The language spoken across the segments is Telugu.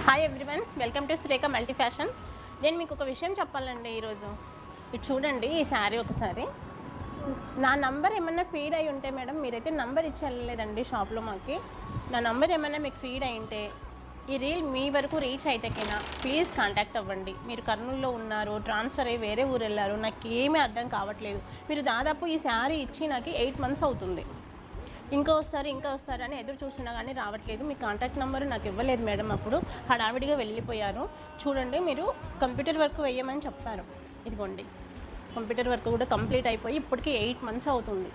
Hi everyone, welcome to Surekha multi fashion. నేను మీకు ఒక విషయం చెప్పాలండి. ఈరోజు ఇది చూడండి, ఈ శారీ ఒకసారి. నా నంబర్ ఏమన్నా ఫీడ్ అయి ఉంటే మేడం, మీరైతే నంబర్ ఇచ్చి వెళ్ళలేదండి షాప్లో మాకి. నా నంబర్ ఏమన్నా మీకు ఫీడ్ అయి ఉంటే ఈ రీల్ మీ వరకు రీచ్ అయితేకైనా ప్లీజ్ కాంటాక్ట్ అవ్వండి. మీరు కర్నూలులో ఉన్నారు, ట్రాన్స్ఫర్ అయ్యి వేరే ఊరు వెళ్ళారు, నాకు ఏమీ అర్థం కావట్లేదు. మీరు దాదాపు ఈ శారీ ఇచ్చి నాకు 8 months అవుతుంది. ఇంకా వస్తారు అని ఎదురు చూస్తున్నా కానీ రావట్లేదు. మీ కాంటాక్ట్ నెంబర్ నాకు ఇవ్వలేదు మేడం. అప్పుడు హడావిడిగా వెళ్ళిపోయారు. చూడండి, మీరు కంప్యూటర్ వర్క్ వేయమని చెప్పారు. ఇదిగోండి, కంప్యూటర్ వర్క్ కూడా కంప్లీట్ అయిపోయి ఇప్పటికీ 8 months అవుతుంది.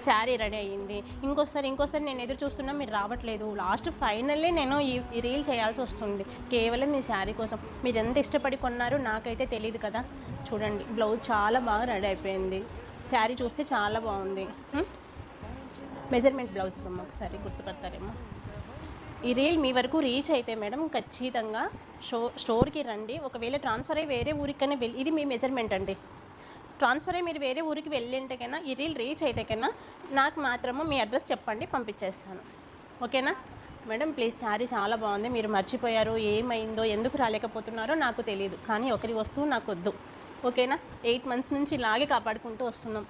శారీ రెడీ అయ్యింది. ఇంకోసారి నేను ఎదురు చూస్తున్నా, మీరు రావట్లేదు. లాస్ట్ ఫైనల్లీ నేను ఈ రీల్ చేయాల్సి వస్తుంది కేవలం మీ శారీ కోసం. మీరు ఎంత ఇష్టపడి కొన్నారో నాకైతే తెలియదు కదా. చూడండి, బ్లౌజ్ చాలా బాగా రెడీ అయిపోయింది. శారీ చూస్తే చాలా బాగుంది. మెజర్మెంట్ బ్లౌజ్ బొమ్మ ఒకసారి గుర్తుపడతారేమో. ఈ రీల్ మీ వరకు రీచ్ అయితే మేడం ఖచ్చితంగా స్టోర్కి రండి. ఒకవేళ ట్రాన్స్ఫర్ అయ్యి వేరే ఊరికైనా ఇది మీ మెజర్మెంట్ అండి. ట్రాన్స్ఫర్ అయ్యి మీరు వేరే ఊరికి వెళ్ళింటేకైనా ఈ రీల్ రీచ్ అయితేకైనా నాకు మాత్రము మీ అడ్రస్ చెప్పండి, పంపించేస్తాను. ఓకేనా మేడం? ప్లీజ్, శారీ చాలా బాగుంది. మీరు మర్చిపోయారో, ఏమైందో, ఎందుకు రాలేకపోతున్నారో నాకు తెలియదు, కానీ ఒకరి వస్తువు నాకు వద్దు. ఓకేనా? 8 months నుంచి ఇలాగే కాపాడుకుంటూ వస్తున్నాం.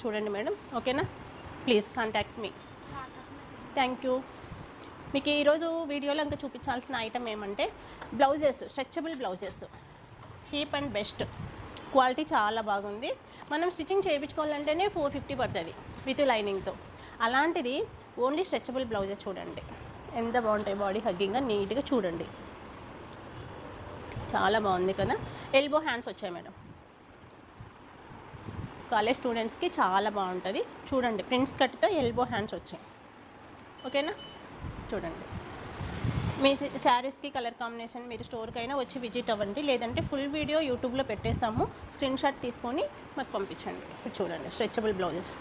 చూడండి మేడం, ఓకేనా? Please contact me. Thank you. మీకు ఈరోజు వీడియోలో ఇంకా చూపించాల్సిన ఐటమ్ ఏమంటే blouses, stretchable blouses, cheap and best. Quality చాలా బాగుంది. మనం స్టిచ్చింగ్ చేయించుకోవాలంటేనే 450 పడుతుంది విత్ లైనింగ్తో. అలాంటిది ఓన్లీ స్ట్రెచబుల్ బ్లౌజెస్ చూడండి ఎంత బాగుంటాయి. బాడీ హగ్గింగ్గా నీట్గా చూడండి, చాలా బాగుంది కదా. ఎల్బో హ్యాండ్స్ వచ్చాయి మేడం. కాలేజ్ స్టూడెంట్స్కి చాలా బాగుంటుంది. చూడండి, ప్రింట్స్ కట్తో ఎల్బో హ్యాండ్స్ వచ్చాయి. ఓకేనా? చూడండి, మీ శారీస్కి కలర్ కాంబినేషన్ మీరు స్టోర్కైనా వచ్చి విజిట్ అవ్వండి, లేదంటే ఫుల్ వీడియో యూట్యూబ్లో పెట్టేస్తాము. స్క్రీన్ షాట్ తీసుకొని మాకు పంపించండి. చూడండి, స్ట్రెచబుల్ బ్లౌజెస్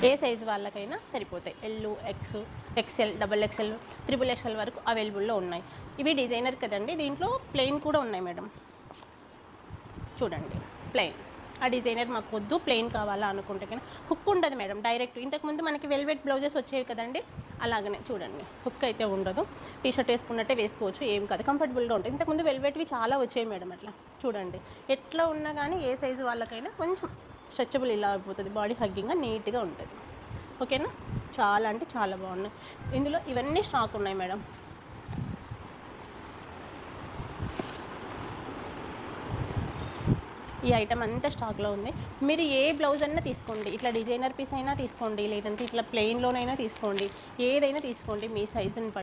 ఏ సైజు వాళ్ళకైనా సరిపోతాయి. ఎల్, ఎక్స్ఎల్, XXL, XXL వరకు అవైలబుల్లో ఉన్నాయి. ఇవి డిజైనర్ కదండి, దీంట్లో ప్లెయిన్ కూడా ఉన్నాయి మేడం. చూడండి, ప్లెయిన్. ఆ డిజైనర్ మాకు వద్దు, ప్లెయిన్ కావాలా అనుకుంటే కానీ హుక్ ఉండదు మేడం. డైరెక్ట్ ఇంతకుముందు మనకి వెల్వెట్ బ్లౌజెస్ వచ్చేవి కదండి, అలాగనే చూడండి. హుక్ అయితే ఉండదు. టీషర్ట్ వేసుకున్నట్టే వేసుకోవచ్చు, ఏం కాదు, కంఫర్టబుల్గా ఉంటుంది. ఇంతకుముందు వెల్వెట్వి చాలా వచ్చాయి మేడం. అట్లా చూడండి, ఎట్లా ఉన్నా కానీ ఏ సైజు వాళ్ళకైనా కొంచెం స్ట్రెచబుల్ ఇలా అయిపోతుంది. బాడీ హగ్గింగ్గా నీట్గా ఉంటుంది. ఓకేనా? చాలా అంటే చాలా బాగున్నాయి. ఇందులో ఇవన్నీ స్టాక్ ఉన్నాయి మేడం. ఈ ఐటమ్ అంతా స్టాక్లో ఉంది. మీరు ఏ బ్లౌజ్ అయినా తీసుకోండి, ఇట్లా డిజైనర్ పీస్ అయినా తీసుకోండి, లేదంటే ఇట్లా ప్లెయిన్లోనైనా తీసుకోండి, ఏదైనా తీసుకోండి మీ సైజుని బట్టి.